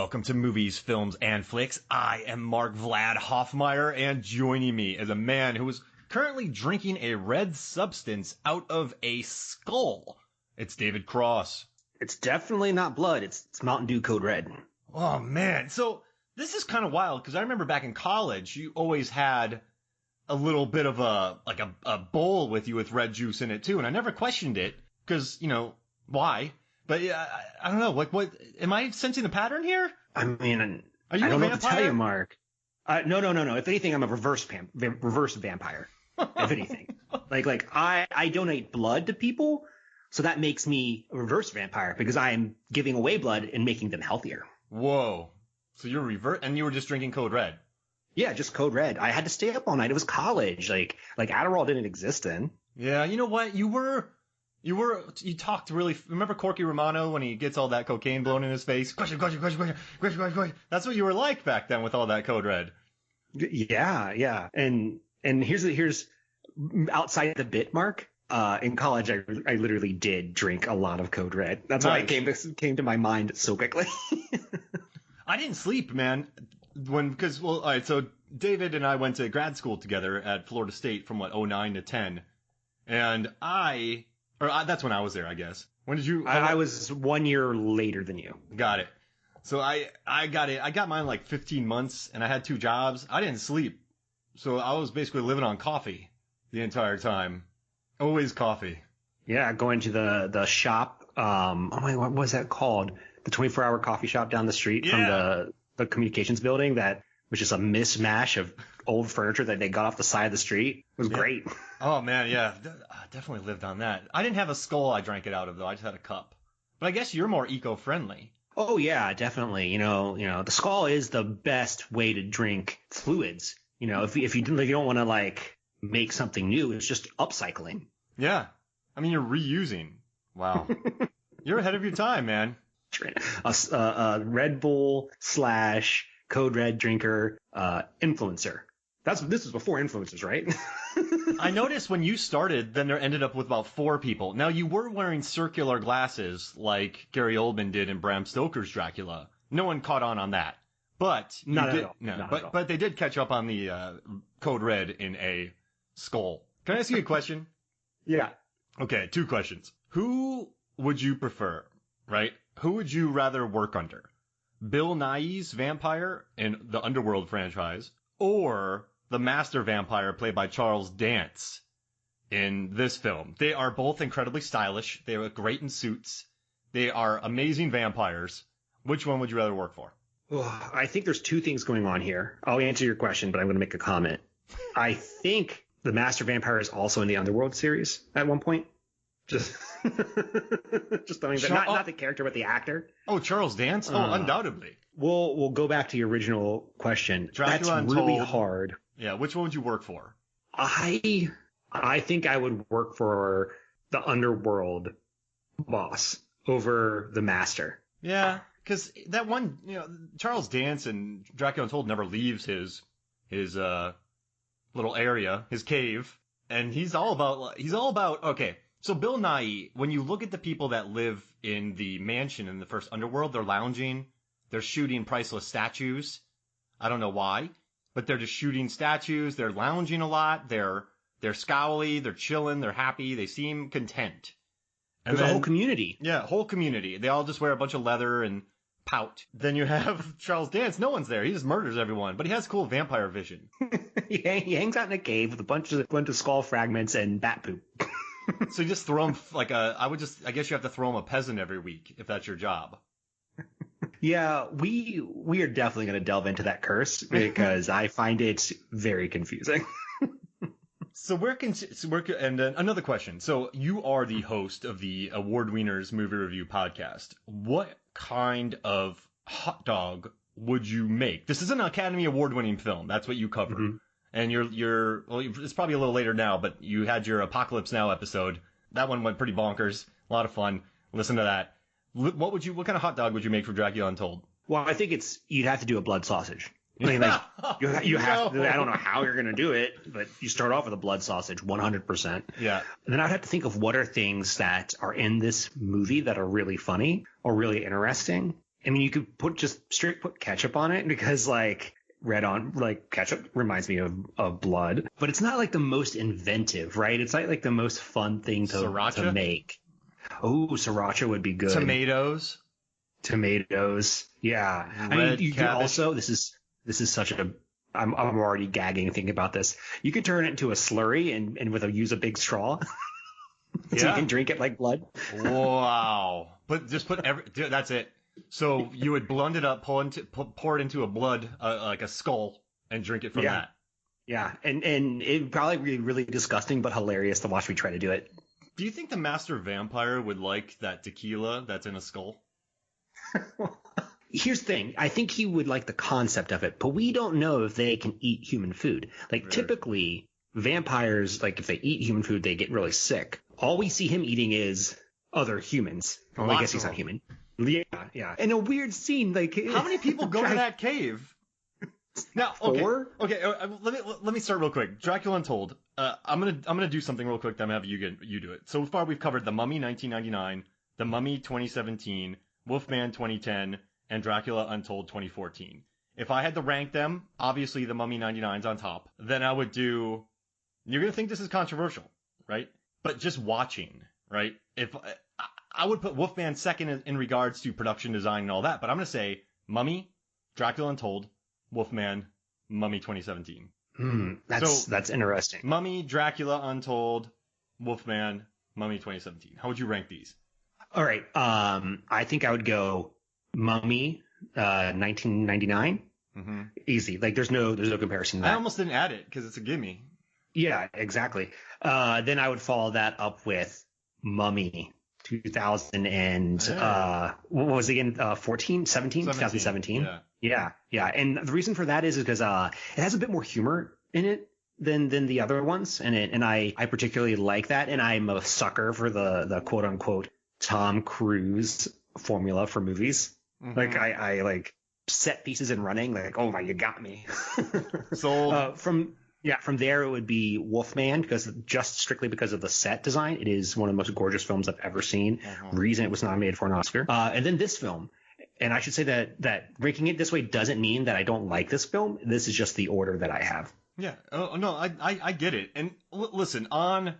Welcome to Movies, Films, and Flicks. I am Mark Vlad Hoffmeyer, and joining me is a man who is currently drinking a red substance out of a skull. It's David Cross. It's definitely not blood. It's Mountain Dew Code Red. Oh, man. So this is kind of wild, because I remember back in college, you always had a little bit of a bowl with you with red juice in it, too. And I never questioned it, because, why? But yeah, I don't know. What? Am I sensing a pattern here? I mean, are you I don't know vampire? what to tell you, Mark. No. If anything, I'm a reverse vampire. If anything, like I donate blood to people, so that makes me a reverse vampire because I am giving away blood and making them healthier. Whoa! So you're reverse, and you were just drinking Code Red? Yeah, just Code Red. I had to stay up all night. It was college. Like Adderall didn't exist then. Yeah, you know what? You talked really. Remember Corky Romano when he gets all that cocaine blown in his face? Question. That's what you were like back then with all that Code Red. Yeah. And here's outside the bit, Mark. In college, I literally did drink a lot of Code Red. That's why it came to my mind so quickly. I didn't sleep, man. All right. So David and I went to grad school together at Florida State from 09 to 10, and that's when I was there, I guess. When did you? I was 1 year later than you. Got it. So I got it. I got mine like 15 months, and I had 2 jobs. I didn't sleep, so I was basically living on coffee the entire time. Always coffee. Yeah, going to the shop. What was that called? The 24-hour coffee shop down the street from the communications building that was just a mismatch of old furniture that they got off the side of the street. It was great. Oh, man, yeah. I definitely lived on that. I didn't have a skull I drank it out of, though. I just had a cup. But I guess you're more eco-friendly. Oh, yeah, definitely. The skull is the best way to drink fluids. If you don't want to, make something new, it's just upcycling. Yeah. I mean, you're reusing. Wow. You're ahead of your time, man. A Red Bull / Code Red drinker influencer. This was before influencers, right? I noticed when you started, then there ended up with about 4 people. Now, you were wearing circular glasses like Gary Oldman did in Bram Stoker's Dracula. No one caught on that. But but they did catch up on the Code Red in a skull. Can I ask you a question? Yeah. Okay, 2 questions. Who would you prefer, right? Who would you rather work under? Bill Nighy's vampire in the Underworld franchise, or the master vampire played by Charles Dance in this film? They are both incredibly stylish. They look great in suits. They are amazing vampires. Which one would you rather work for? Oh, I think there's 2 things going on here. I'll answer your question, but I'm going to make a comment. I think the master vampire is also in the Underworld series at one point. Just throwing that. Not the character, but the actor. Oh, Charles Dance? Oh, undoubtedly. We'll go back to your original question. Dracula That's Untold. Really hard. Yeah, which one would you work for? I think I would work for the Underworld boss over the master. Yeah, because that one, Charles Dance in Dracula Untold never leaves his little area, his cave, and he's all about okay. So Bill Nighy, when you look at the people that live in the mansion in the first Underworld, they're lounging, they're shooting priceless statues. I don't know why, but they're just shooting statues. They're lounging a lot. They're scowly. They're chilling. They're happy. They seem content. And there's a whole community. Yeah, whole community. They all just wear a bunch of leather and pout. Then you have Charles Dance. No one's there. He just murders everyone, but he has cool vampire vision. He hangs out in a cave with a bunch of skull fragments and bat poop. So you just throw him I guess you have to throw him a peasant every week if that's your job. Yeah, we are definitely going to delve into that curse because I find it very confusing. And then another question. So you are the host of the Award Wieners movie review podcast. What kind of hot dog would you make? This is an Academy Award winning film. That's what you cover. Mm-hmm. And it's probably a little later now, but you had your Apocalypse Now episode. That one went pretty bonkers. A lot of fun. Listen to that. What kind of hot dog would you make for Dracula Untold? Well, I think you'd have to do a blood sausage. I mean, you have to. I don't know how you're going to do it, but you start off with a blood sausage, 100%. Yeah. And then I'd have to think of what are things that are in this movie that are really funny or really interesting. I mean, you could put ketchup on it because like ketchup reminds me of blood, but it's not like the most inventive, right? It's not like the most fun thing to make. Oh, siracha would be good. Tomatoes. Yeah. I mean, you could also, this is such I'm already gagging thinking about this. You could turn it into a slurry and use a big straw. So you can drink it like blood. Wow. But just dude, that's it. So you would blend it up, pour it into a blood, like a skull, and drink it from that. Yeah, and it'd probably be really disgusting, but hilarious to watch me try to do it. Do you think the master vampire would like that tequila that's in a skull? Here's the thing. I think he would like the concept of it, but we don't know if they can eat human food. Like, typically, vampires, like, if they eat human food, they get really sick. All we see him eating is other humans. Well, I guess he's not human. Yeah. In a weird scene, like, how many people go to that cave? Now, Four? Okay. Let me start real quick. Dracula Untold. I'm gonna do something real quick. I'm gonna have you do it. So far, we've covered The Mummy 1999, The Mummy 2017, Wolfman 2010, and Dracula Untold 2014. If I had to rank them, obviously The Mummy 99's on top. Then I would do. You're gonna think this is controversial, right? But just watching, right? If I would put Wolfman second in regards to production design and all that, but I'm going to say Mummy, Dracula Untold, Wolfman, Mummy 2017. That's interesting. Mummy, Dracula Untold, Wolfman, Mummy 2017. How would you rank these? All right. I think I would go Mummy 1999. Mm-hmm. Easy. Like there's no comparison to that. I almost didn't add it because it's a gimme. Yeah, exactly. Then I would follow that up with Mummy 2000 and what was it again? 2017. Yeah. And the reason for that is because it has a bit more humor in it than the other ones, and I particularly like that. And I'm a sucker for the quote unquote Tom Cruise formula for movies. Mm-hmm. Like I like set pieces and running. Like, oh my, you got me. Sold. From there it would be Wolfman strictly because of the set design. It is one of the most gorgeous films I've ever seen. Uh-huh. Reason it was nominated for an Oscar. And then this film. And I should say that ranking it this way doesn't mean that I don't like this film. This is just the order that I have. Yeah. Oh, no, I get it. And listen, I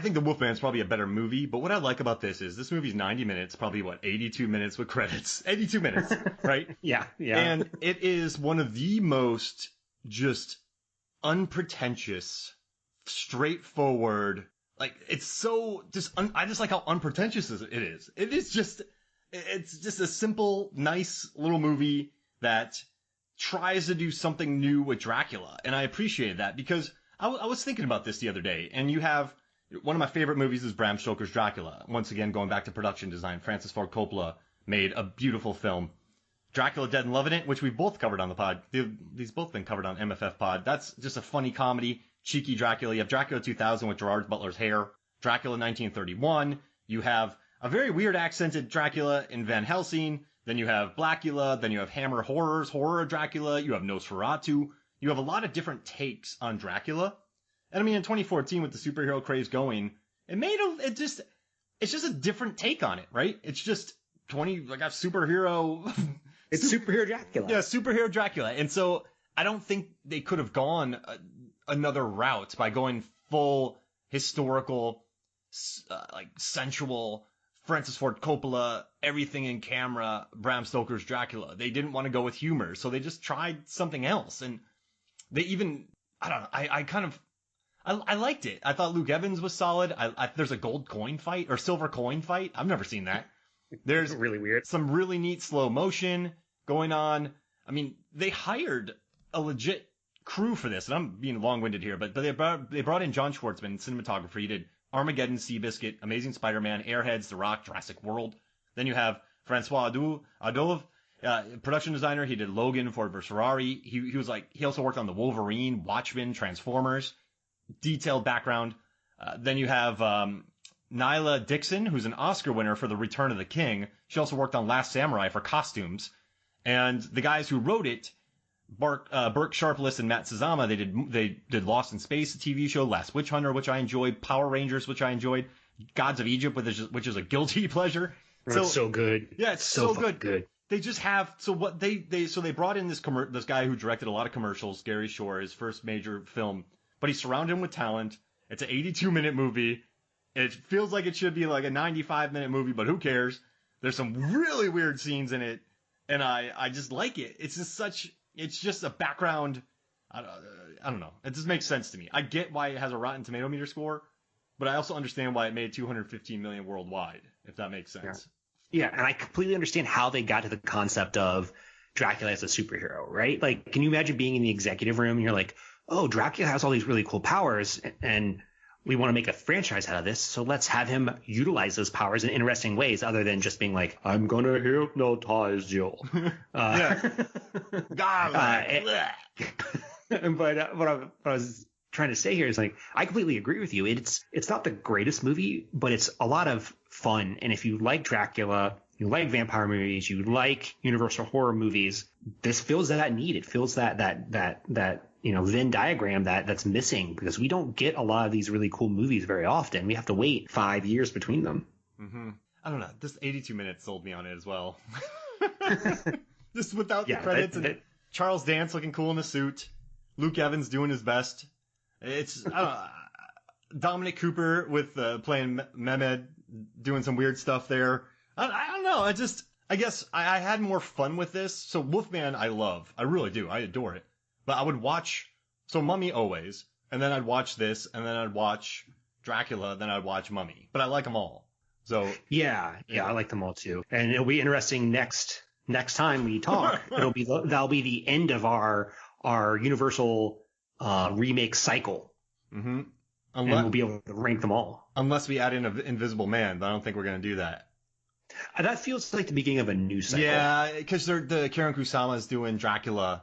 think The Wolfman is probably a better movie, but what I like about this movie's 90 minutes, probably 82 minutes with credits. 82 minutes, right? Yeah. And it is one of the most just unpretentious, straightforward, like it's so just I just like how unpretentious it is. It's just a simple, nice little movie that tries to do something new with Dracula, and I appreciate that because I was thinking about this the other day, and you have one of my favorite movies is Bram Stoker's Dracula. Once again, going back to production design, Francis Ford Coppola made a beautiful film. Dracula Dead and Loving It, which we've both covered on the pod. These both been covered on MFF Pod. That's just a funny comedy, cheeky Dracula. You have Dracula 2000 with Gerard Butler's hair. Dracula 1931. You have a very weird accented Dracula in Van Helsing. Then you have Blackula. Then you have Hammer Horror's Horror Dracula. You have Nosferatu. You have a lot of different takes on Dracula. And I mean, in 2014, with the superhero craze going, it's just a different take on it, right? It's just a superhero. It's superhero Dracula. Yeah, superhero Dracula. And so I don't think they could have gone another route by going full historical, sensual, Francis Ford Coppola, everything in camera, Bram Stoker's Dracula. They didn't want to go with humor, so they just tried something else. And they even, I don't know, I liked it. I thought Luke Evans was solid. There's a gold coin fight or silver coin fight. I've never seen that. There's really weird. Some really neat slow motion going on. I mean, they hired a legit crew for this, and I'm being long-winded here, but they brought in John Schwartzman, cinematographer. He did Armageddon, Seabiscuit, Amazing Spider-Man, Airheads, The Rock, Jurassic World. Then you have Francois Adolphe, production designer. He did Logan, Ford vs. Ferrari. He also worked on The Wolverine, Watchmen, Transformers. Detailed background. Then you have Nyla Dixon, who's an Oscar winner for The Return of the King. She also worked on Last Samurai for costumes. And the guys who wrote it, Burke Sharpless and Matt Sazama, they did Lost in Space, a TV show, Last Witch Hunter, which I enjoyed, Power Rangers, which I enjoyed, Gods of Egypt, which is a guilty pleasure. It's so good. Yeah, it's so good. they just have, so what they brought in this guy who directed a lot of commercials, Gary Shore, his first major film, but he surrounded him with talent. It's an 82-minute movie. It feels like it should be like a 95-minute movie, but who cares? There's some really weird scenes in it, and I just like it. It's just a background. I don't know. It just makes sense to me. I get why it has a Rotten Tomato meter score, but I also understand why it made $215 million worldwide, if that makes sense. Yeah, and I completely understand how they got to the concept of Dracula as a superhero, right? Like, can you imagine being in the executive room and you're like, oh, Dracula has all these really cool powers, and we want to make a franchise out of this, so let's have him utilize those powers in interesting ways other than just being like, I'm going to hypnotize you. But what I was trying to say here is, like, I completely agree with you. It's not the greatest movie, but it's a lot of fun. And if you like Dracula, you like vampire movies, you like universal horror movies, this fills that need. It fills that Venn diagram that's missing, because we don't get a lot of these really cool movies very often. We have to wait 5 years between them. Mm-hmm. I don't know. This 82 minutes sold me on it as well. Just without the credits and Charles Dance looking cool in a suit. Luke Evans doing his best. It's Dominic Cooper with playing Mehmed, doing some weird stuff there. I don't know. I guess I had more fun with this. So Wolfman I love. I really do. I adore it. But I would watch Mummy always, and then I'd watch this, and then I'd watch Dracula, then I'd watch Mummy. But I like them all. So yeah, I like them all too. And it'll be interesting next time we talk. That'll be the end of our Universal remake cycle. Mm-hmm. And we'll be able to rank them all. Unless we add in an Invisible Man, but I don't think we're going to do that. That feels like the beginning of a new cycle. Yeah, because the Karen Kusama is doing Dracula.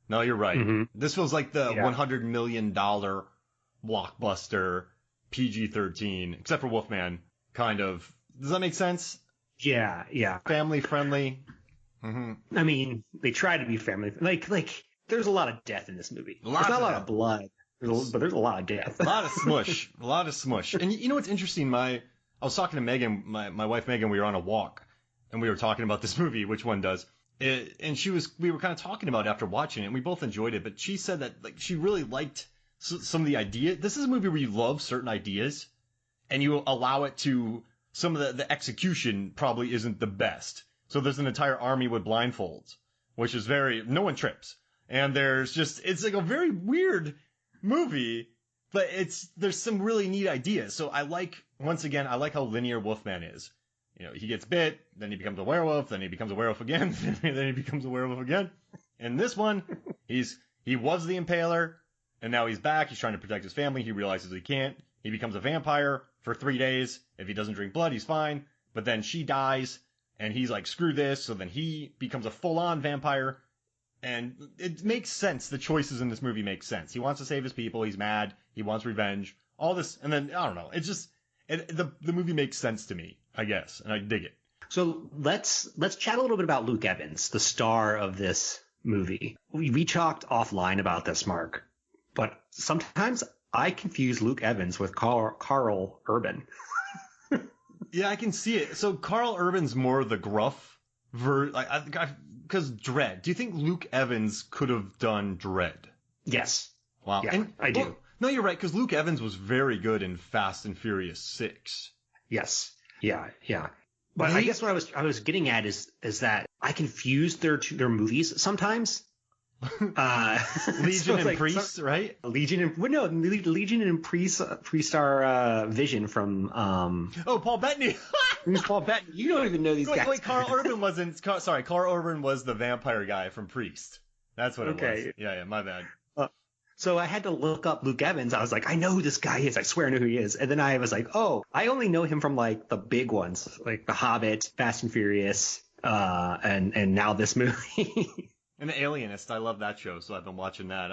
No, you're right. Mm-hmm. This feels like the $100 million blockbuster PG-13, except for Wolfman, kind of. Does that make sense? Yeah. Family friendly. Mm-hmm. I mean, they try to be family. Like there's a lot of death in this movie. There's not a lot of blood, but there's a lot of death. A lot of smush. And you know what's interesting? I was talking to Megan, my wife Megan. We were on a walk, and we were talking about this movie. Which one does? And we were kind of talking about it after watching it, and we both enjoyed it. But she said that she really liked some of the idea. This is a movie where you love certain ideas, and you allow it to. Some of the execution probably isn't the best. So there's an entire army with blindfolds, which is no one trips. And it's like a very weird movie, but there's some really neat ideas. So I like how linear Wolfman is. You know, he gets bit, then he becomes a werewolf, then he becomes a werewolf again, then he becomes a werewolf again. In this one, he was the Impaler, and now he's back. He's trying to protect his family. He realizes he can't. He becomes a vampire for 3 days. If he doesn't drink blood, he's fine. But then she dies, and he's like, screw this. So then he becomes a full-on vampire. And it makes sense. The choices in this movie make sense. He wants to save his people. He's mad. He wants revenge. All this. And then, I don't know. The movie makes sense to me, I guess. And I dig it. So let's chat a little bit about Luke Evans, the star of this movie. We talked offline about this, Mark. But sometimes I confuse Luke Evans with Carl Urban. Yeah, I can see it. So Carl Urban's more the gruff because Dredd. Do you think Luke Evans could have done Dredd? Yes. Wow. Yeah, I do. Well, no, you're right, because Luke Evans was very good in Fast and Furious 6. Yes. Yeah. But I guess what I was getting at is that I confuse their movies sometimes. Legion and Priest, right? Legion and Priest are Vision from Paul Bettany. Who's Paul Bettany? You don't even know these guys. Wait, Carl Urban Carl Urban was the vampire guy from Priest. That's what it was. Yeah, my bad. So I had to look up Luke Evans. I was like, I know who this guy is. I swear I know who he is. And then I was like, oh, I only know him from like the big ones, like The Hobbit, Fast and Furious, and now this movie. And The Alienist, I love that show, so I've been watching that.